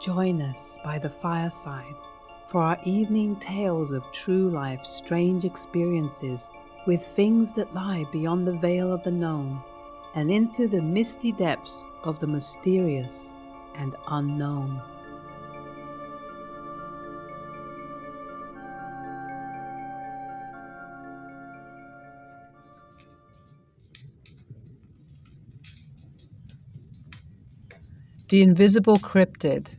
join us by the fireside for our evening tales of true life's strange experiences with things that lie beyond the veil of the known and into the misty depths of the mysterious and unknown. The Invisible Cryptid.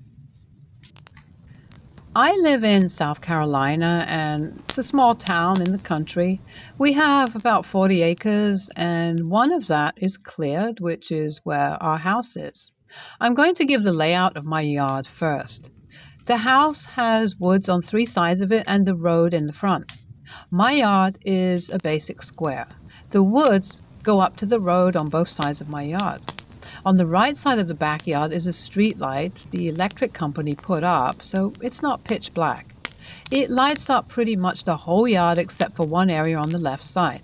I live in South Carolina, and it's a small town in the country. We have about 40 acres, and one of that is cleared, which is where our house is. I'm going to give the layout of my yard first. The house has woods on three sides of it and the road in the front. My yard is a basic square. The woods go up to the road on both sides of my yard. On the right side of the backyard is a street light the electric company put up, so it's not pitch black. It lights up pretty much the whole yard except for one area on the left side.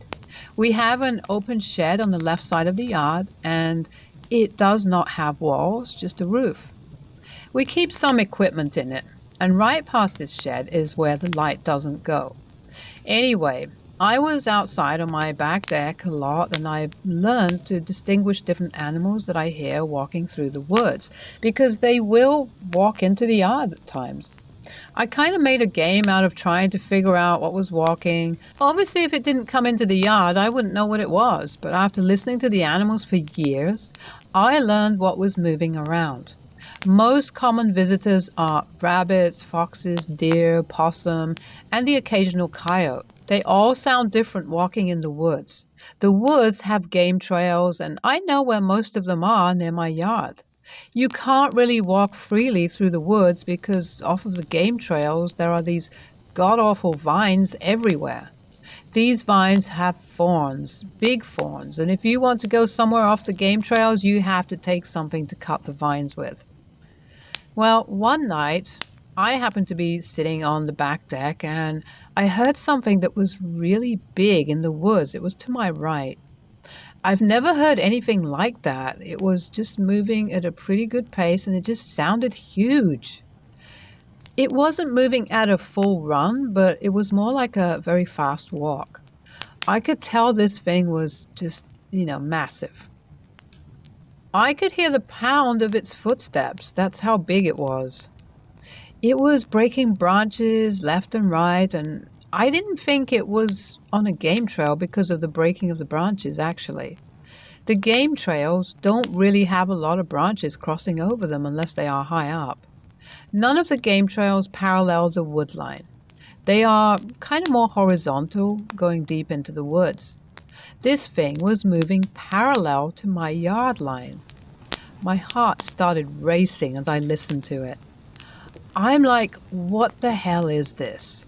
We have an open shed on the left side of the yard, and it does not have walls, just a roof. We keep some equipment in it, and right past this shed is where the light doesn't go. Anyway, I was outside on my back deck a lot, and I've learned to distinguish different animals that I hear walking through the woods, because they will walk into the yard at times. I kind of made a game out of trying to figure out what was walking. Obviously, if it didn't come into the yard, I wouldn't know what it was, but after listening to the animals for years, I learned what was moving around. Most common visitors are rabbits, foxes, deer, possum, and the occasional coyote. They all sound different walking in the woods. The woods have game trails, and I know where most of them are near my yard. You can't really walk freely through the woods because off of the game trails there are these god-awful vines everywhere. These vines have thorns, big thorns, and if you want to go somewhere off the game trails, you have to take something to cut the vines with. Well, one night, I happened to be sitting on the back deck, and I heard something that was really big in the woods. It was to my right. I've never heard anything like that. It was just moving at a pretty good pace, and it just sounded huge. It wasn't moving at a full run, but it was more like a very fast walk. I could tell this thing was just, massive. I could hear the pound of its footsteps. That's how big it was. It was breaking branches left and right, and I didn't think it was on a game trail because of the breaking of the branches, actually. The game trails don't really have a lot of branches crossing over them unless they are high up. None of the game trails parallel the wood line. They are kind of more horizontal, going deep into the woods. This thing was moving parallel to my yard line. My heart started racing as I listened to it. I'm like, what the hell is this?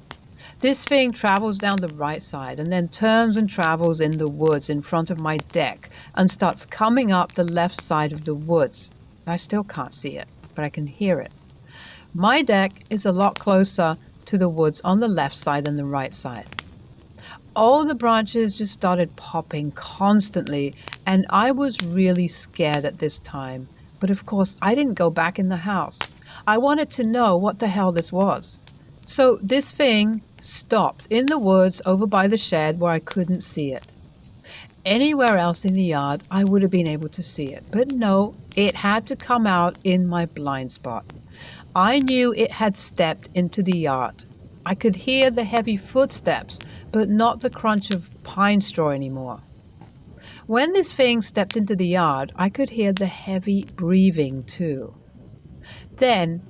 This thing travels down the right side and then turns and travels in the woods in front of my deck and starts coming up the left side of the woods. I still can't see it, but I can hear it. My deck is a lot closer to the woods on the left side than the right side. All the branches just started popping constantly, and I was really scared at this time. But of course, I didn't go back in the house. I wanted to know what the hell this was. So this thing stopped in the woods over by the shed where I couldn't see it. Anywhere else in the yard, I would have been able to see it. But no, it had to come out in my blind spot. I knew it had stepped into the yard. I could hear the heavy footsteps, but not the crunch of pine straw anymore. When this thing stepped into the yard, I could hear the heavy breathing too. Then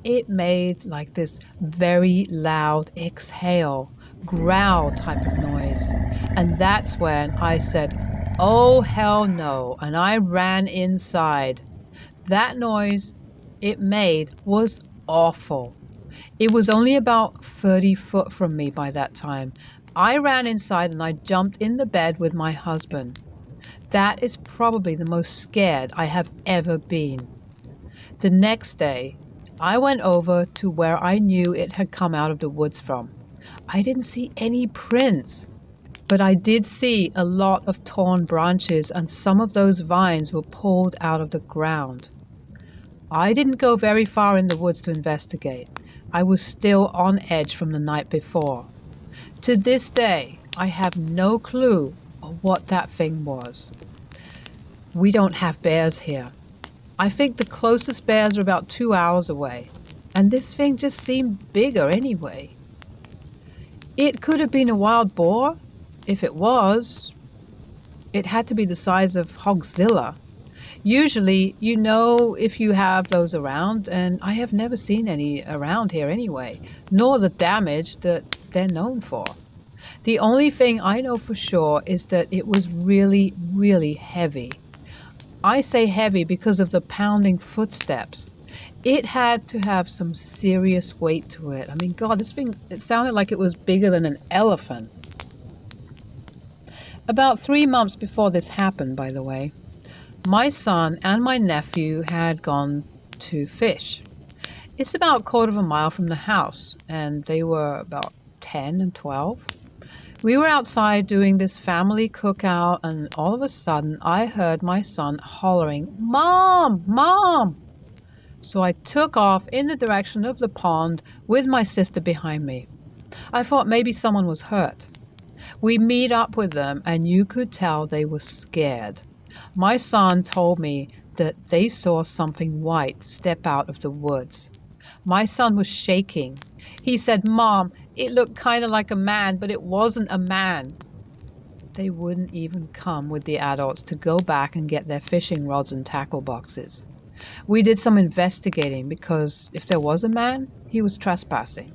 it made like this very loud exhale, growl type of noise. And that's when I said, "Oh, hell no," and I ran inside. That noise it made was awful. It was only about 30 foot from me by that time. I ran inside and I jumped in the bed with my husband. That is probably the most scared I have ever been. The next day, I went over to where I knew it had come out of the woods from. I didn't see any prints, but I did see a lot of torn branches, and some of those vines were pulled out of the ground. I didn't go very far in the woods to investigate. I was still on edge from the night before. To this day, I have no clue of what that thing was. We don't have bears here. I think the closest bears are about 2 hours away. And this thing just seemed bigger anyway. It could have been a wild boar. If it was, it had to be the size of Hogzilla. Usually, you know if you have those around, and I have never seen any around here anyway, nor the damage that they're known for. The only thing I know for sure is that it was really, really heavy. I say heavy because of the pounding footsteps. It had to have some serious weight to it. I mean, God, this thing, it sounded like it was bigger than an elephant. About 3 months before this happened, by the way, my son and my nephew had gone to fish. It's about a quarter of a mile from the house, and they were about 10 and 12. We were outside doing this family cookout, and all of a sudden I heard my son hollering, "Mom! Mom!" So I took off in the direction of the pond with my sister behind me. I thought maybe someone was hurt. We meet up with them, and you could tell they were scared. My son told me that they saw something white step out of the woods. My son was shaking. He said, "Mom, it looked kind of like a man, but it wasn't a man." They wouldn't even come with the adults to go back and get their fishing rods and tackle boxes. We did some investigating because if there was a man, he was trespassing.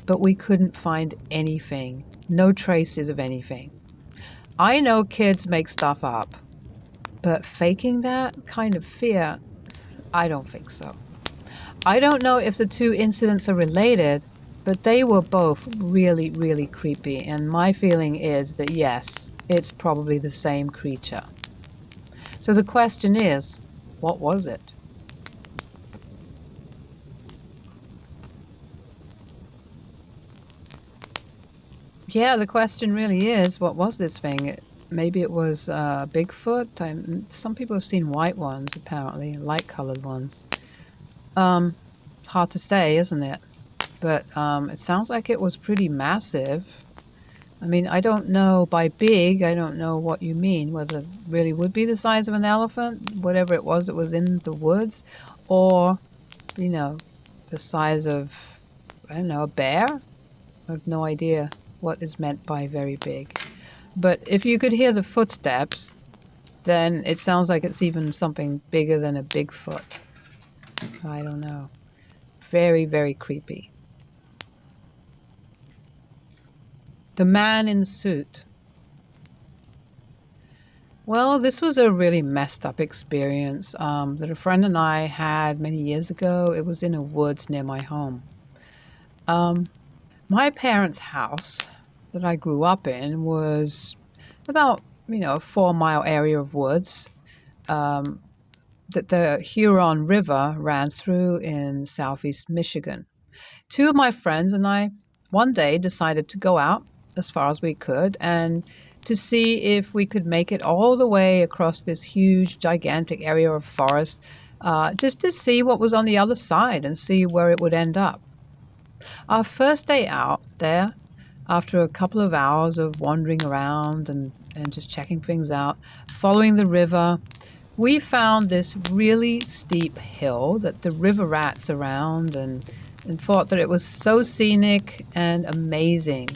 But we couldn't find anything, no traces of anything. I know kids make stuff up, but faking that kind of fear, I don't think so. I don't know if the two incidents are related, but they were both really, really creepy, and my feeling is that yes, it's probably the same creature. So the question is, what was it? Yeah, the question really is, what was this thing? Maybe it was Bigfoot. Some people have seen white ones, apparently, light-colored ones. Hard to say, isn't it? But it sounds like it was pretty massive. I mean, I don't know, by big, I don't know what you mean, whether it really would be the size of an elephant, whatever it was that was in the woods, or, you know, the size of, I don't know, a bear? I have no idea what is meant by very big. But if you could hear the footsteps, then it sounds like it's even something bigger than a Bigfoot. I don't know. Very, very creepy. The man in the suit. Well, this was a really messed up experience that a friend and I had many years ago. It was in a woods near my home. My parents' house that I grew up in was about, a 4 mile area of woods that the Huron River ran through in southeast Michigan. Two of my friends and I one day decided to go out as far as we could and to see if we could make it all the way across this huge, gigantic area of forest, just to see what was on the other side and see where it would end up. Our first day out there, after a couple of hours of wandering around and just checking things out, following the river, we found this really steep hill that the river rats around and thought that it was so scenic and amazing.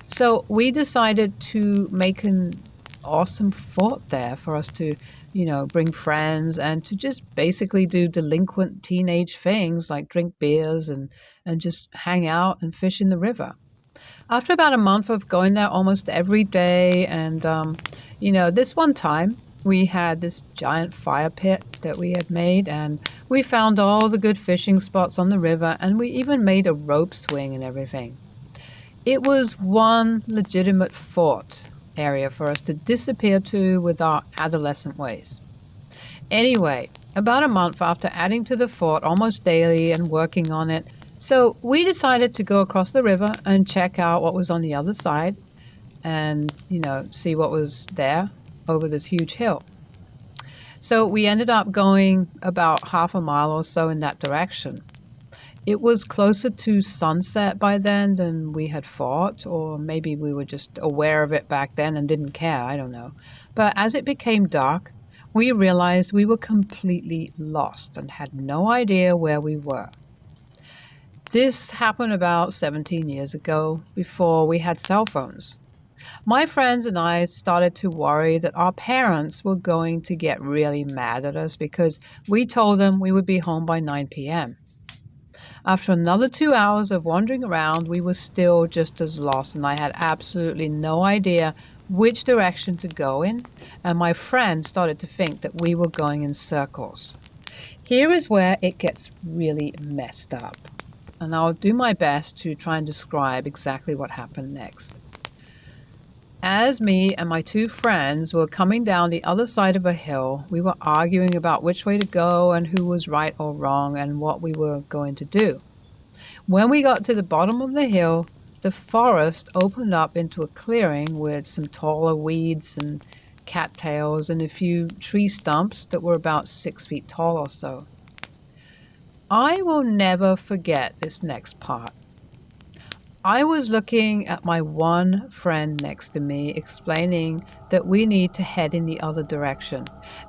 So we decided to make an awesome fort there for us to, bring friends and to just basically do delinquent teenage things like drink beers and just hang out and fish in the river. After about a month of going there almost every day, and this one time we had this giant fire pit that we had made, and we found all the good fishing spots on the river, and we even made a rope swing and everything. It was one legitimate fort area for us to disappear to with our adolescent ways. Anyway, about a month after adding to the fort almost daily and working on it, so we decided to go across the river and check out what was on the other side and, see what was there over this huge hill. So we ended up going about half a mile or so in that direction. It was closer to sunset by then than we had thought, or maybe we were just aware of it back then and didn't care, I don't know. But as it became dark, we realized we were completely lost and had no idea where we were. This happened about 17 years ago, before we had cell phones. My friends and I started to worry that our parents were going to get really mad at us because we told them we would be home by 9 p.m. After another 2 hours of wandering around, we were still just as lost, and I had absolutely no idea which direction to go in, and my friend started to think that we were going in circles. Here is where it gets really messed up, and I'll do my best to try and describe exactly what happened next. As me and my two friends were coming down the other side of a hill, we were arguing about which way to go and who was right or wrong and what we were going to do. When we got to the bottom of the hill, the forest opened up into a clearing with some taller weeds and cattails and a few tree stumps that were about 6 feet tall or so. I will never forget this next part. I was looking at my one friend next to me, explaining that we need to head in the other direction.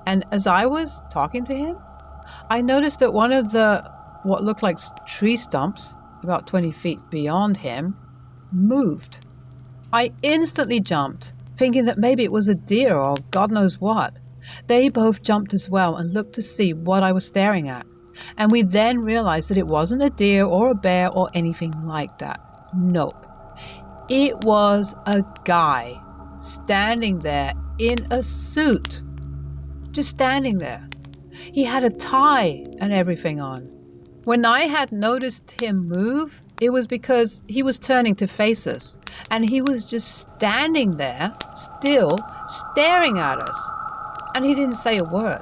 And as I was talking to him, I noticed that one of the what looked like tree stumps, about 20 feet beyond him, moved. I instantly jumped, thinking that maybe it was a deer or God knows what. They both jumped as well and looked to see what I was staring at. And we then realized that it wasn't a deer or a bear or anything like that. Nope. It was a guy standing there in a suit. Just standing there. He had a tie and everything on. When I had noticed him move, it was because he was turning to face us, and he was just standing there, still staring at us. And he didn't say a word.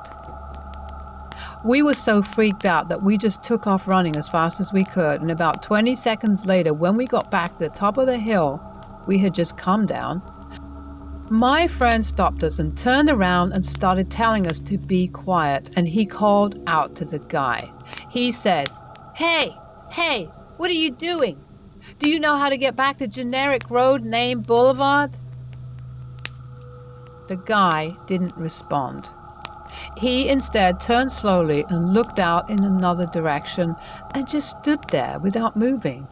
We were so freaked out that we just took off running as fast as we could, and about 20 seconds later, when we got back to the top of the hill we had just come down, my friend stopped us and turned around and started telling us to be quiet, and he called out to the guy. He said, "Hey, what are you doing? Do you know how to get back to generic road name Boulevard?" The guy didn't respond. He instead turned slowly and looked out in another direction and just stood there without moving.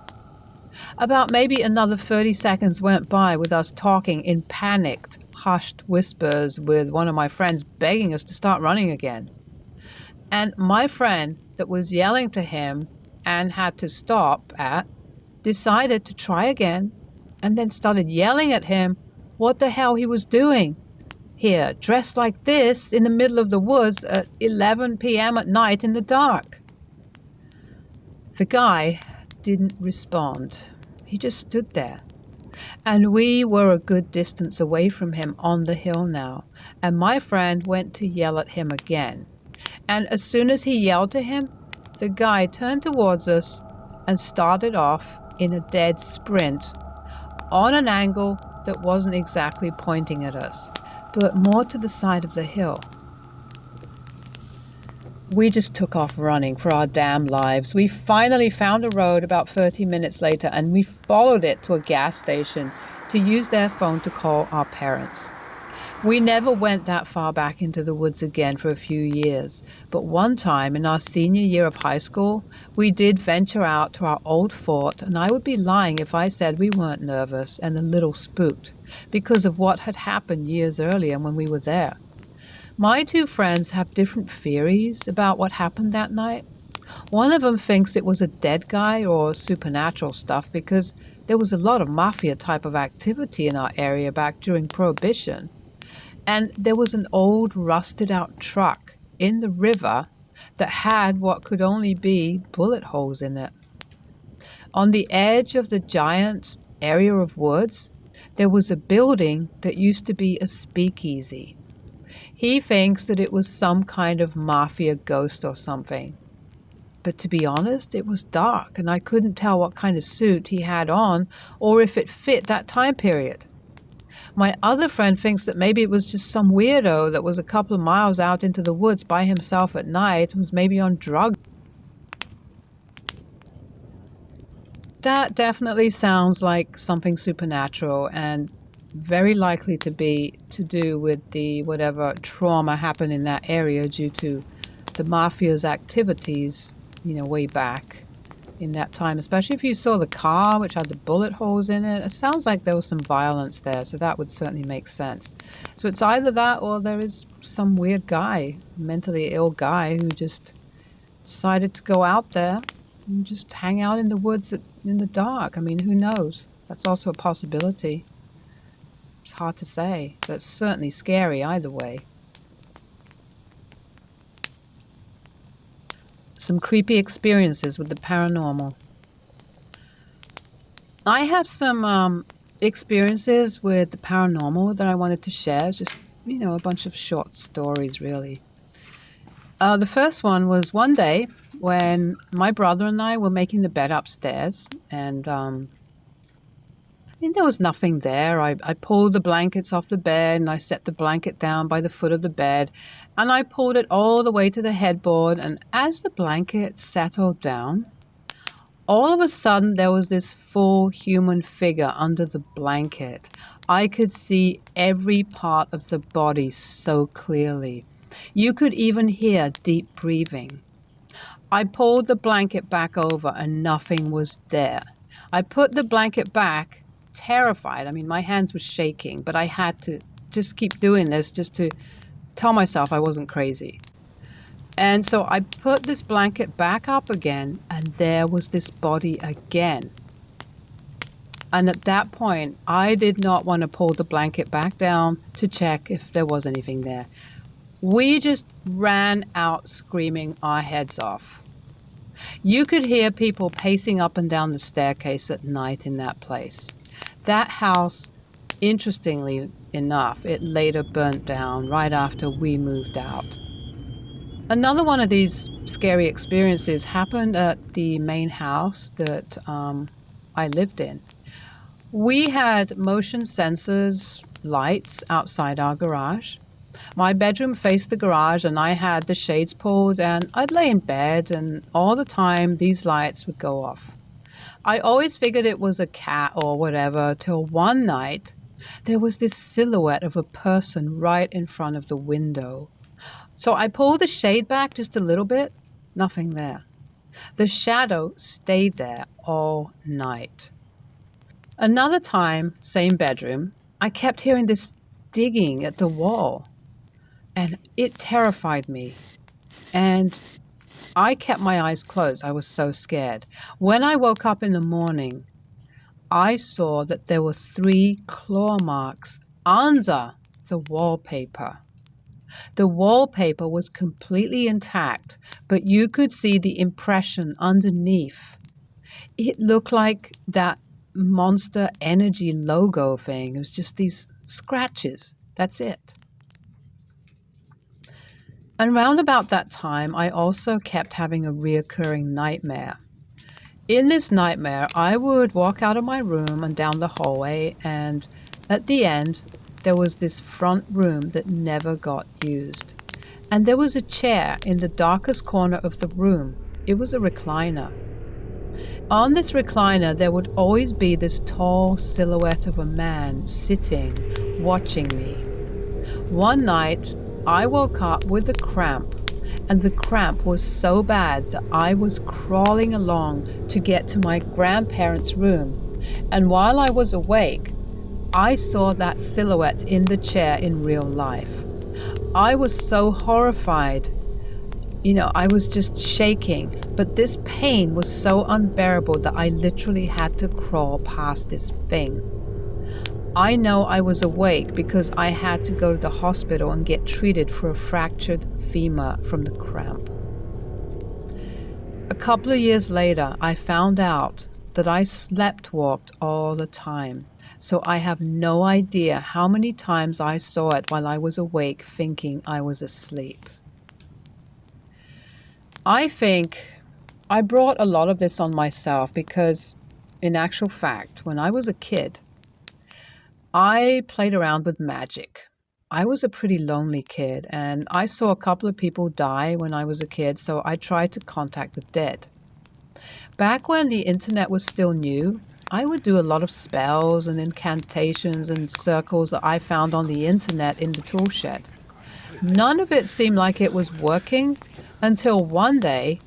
About maybe another 30 seconds went by with us talking in panicked, hushed whispers, with one of my friends begging us to start running again. And my friend that was yelling to him and had to stop at decided to try again, and then started yelling at him what the hell he was doing here, dressed like this in the middle of the woods at 11 p.m. at night in the dark. The guy didn't respond. He just stood there. And we were a good distance away from him on the hill now, and my friend went to yell at him again. And as soon as he yelled to him, the guy turned towards us and started off in a dead sprint on an angle that wasn't exactly pointing at us, but more to the side of the hill. We just took off running for our damn lives. We finally found a road about 30 minutes later, and we followed it to a gas station to use their phone to call our parents. We never went that far back into the woods again for a few years, but one time in our senior year of high school, we did venture out to our old fort, and I would be lying if I said we weren't nervous and a little spooked because of what had happened years earlier when we were there. My two friends have different theories about what happened that night. One of them thinks it was a dead guy or supernatural stuff because there was a lot of Mafia type of activity in our area back during Prohibition. And there was an old rusted out truck in the river that had what could only be bullet holes in it. On the edge of the giant area of woods, there was a building that used to be a speakeasy. He thinks that it was some kind of Mafia ghost or something. But to be honest, it was dark and I couldn't tell what kind of suit he had on or if it fit that time period. My other friend thinks that maybe it was just some weirdo that was a couple of miles out into the woods by himself at night, was maybe on drugs. That definitely sounds like something supernatural and very likely to be to do with the whatever trauma happened in that area due to the mafia's activities, way back in that time, especially if you saw the car, which had the bullet holes in it. It sounds like there was some violence there, so that would certainly make sense. So it's either that or there is some weird guy, mentally ill guy, who just decided to go out there and just hang out in the woods in the dark. I mean, who knows? That's also a possibility. It's hard to say, but it's certainly scary either way. Some creepy experiences with the paranormal. I have some experiences with the paranormal that I wanted to share. Just, a bunch of short stories, really. The first one was one day when my brother and I were making the bed upstairs, and there was nothing there. I pulled the blankets off the bed, and I set the blanket down by the foot of the bed, and I pulled it all the way to the headboard. And as the blanket settled down, all of a sudden, there was this full human figure under the blanket. I could see every part of the body so clearly. You could even hear deep breathing. I pulled the blanket back over and nothing was there. I put the blanket back, terrified. I mean, my hands were shaking, but I had to just keep doing this just to tell myself I wasn't crazy. And so I put this blanket back up again, and there was this body again. And at that point, I did not want to pull the blanket back down to check if there was anything there. We just ran out screaming our heads off. You could hear people pacing up and down the staircase at night in that place. That house, interestingly enough, it later burnt down right after we moved out. Another one of these scary experiences happened at the main house that I lived in. We had motion sensors, lights outside our garage. My bedroom faced the garage, and I had the shades pulled, and I'd lay in bed, and all the time these lights would go off. I always figured it was a cat or whatever, till one night there was this silhouette of a person right in front of the window. So I pulled the shade back just a little bit, nothing there. The shadow stayed there all night. Another time, same bedroom, I kept hearing this digging at the wall, and it terrified me. And I kept my eyes closed. I was so scared. When I woke up in the morning, I saw that there were 3 claw marks under the wallpaper. The wallpaper was completely intact, but you could see the impression underneath. It looked like that Monster Energy logo thing. It was just these scratches. That's it. And round about that time, I also kept having a reoccurring nightmare. In this nightmare, I would walk out of my room and down the hallway, and at the end, there was this front room that never got used. And there was a chair in the darkest corner of the room. It was a recliner. On this recliner, there would always be this tall silhouette of a man sitting, watching me. One night, I woke up with a cramp, and the cramp was so bad that I was crawling along to get to my grandparents' room. And while I was awake, I saw that silhouette in the chair in real life. I was so horrified. I was just shaking, but this pain was so unbearable that I literally had to crawl past this thing. I know I was awake because I had to go to the hospital and get treated for a fractured femur from the cramp. A couple of years later, I found out that I slept-walked all the time. So I have no idea how many times I saw it while I was awake thinking I was asleep. I think I brought a lot of this on myself because, in actual fact, when I was a kid, I played around with magic. I was a pretty lonely kid, and I saw a couple of people die when I was a kid, so I tried to contact the dead. Back when the internet was still new, I would do a lot of spells and incantations and circles that I found on the internet in the tool shed. None of it seemed like it was working until one day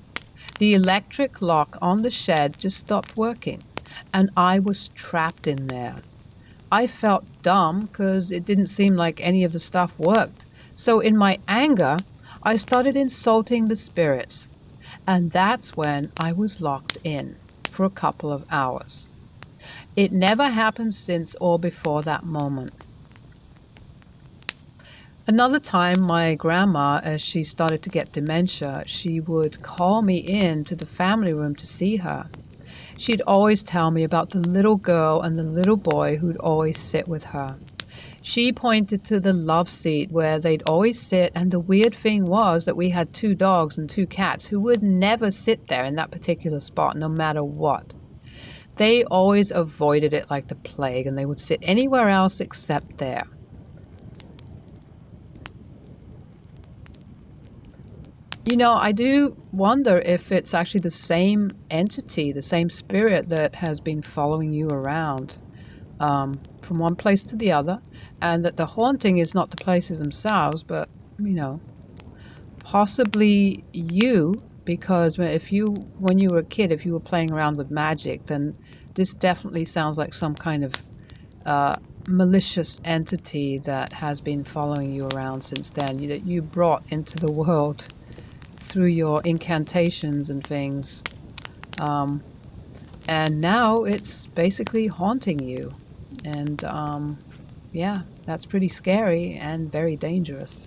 the electric lock on the shed just stopped working, and I was trapped in there. I felt dumb because it didn't seem like any of the stuff worked. So, in my anger, I started insulting the spirits, and that's when I was locked in for a couple of hours. It never happened since or before that moment. Another time, my grandma, as she started to get dementia, she would call me in to the family room to see her. She'd always tell me about the little girl and the little boy who'd always sit with her. She pointed to the love seat where they'd always sit, and the weird thing was that we had two dogs and two cats who would never sit there in that particular spot, no matter what. They always avoided it like the plague, and they would sit anywhere else except there. I do wonder if it's actually the same entity, the same spirit that has been following you around from one place to the other, and that the haunting is not the places themselves, but, you know, possibly you, because when you were a kid, if you were playing around with magic, then this definitely sounds like some kind of uh, malicious entity that has been following you around since then, that you brought into the world through your incantations and things. Um, and now it's basically haunting you. And yeah, that's pretty scary and very dangerous.